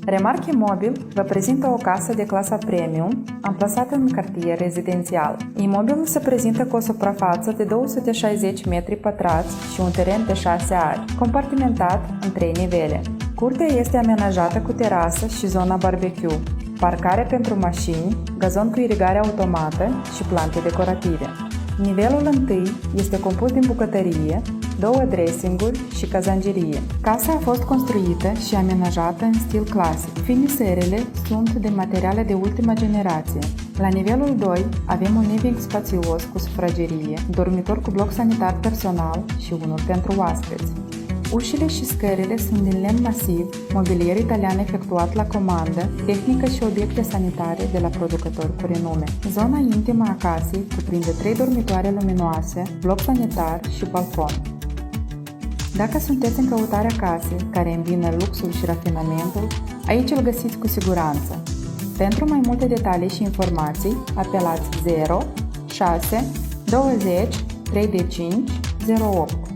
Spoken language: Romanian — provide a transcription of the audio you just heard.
Remark Imobil vă prezintă o casă de clasa premium, amplasată în cartier rezidențial. Imobilul se prezintă cu o suprafață de 260 metri pătrați și un teren de 6 ari, compartimentat în 3 nivele. Curtea este amenajată cu terasă și zona barbecue, parcare pentru mașini, gazon cu irigare automată și plante decorative. Nivelul 1 este compus din bucătărie, 2 dressing-uri și cazangerie. Casa a fost construită și amenajată în stil clasic. Finisările sunt de materiale de ultima generație. La nivelul 2 avem un living spațios cu sufragerie, dormitor cu bloc sanitar personal și unul pentru oaspeți. Ușile și scările sunt din lemn masiv, mobilier italian efectuat la comandă, tehnică și obiecte sanitare de la producători cu renume. Zona intimă a casei cuprinde 3 dormitoare luminoase, bloc sanitar și balcon. Dacă sunteți în căutarea casei care îmbină luxul și rafinamentul, aici îl găsiți cu siguranță. Pentru mai multe detalii și informații, apelați 0 6 20 35 08.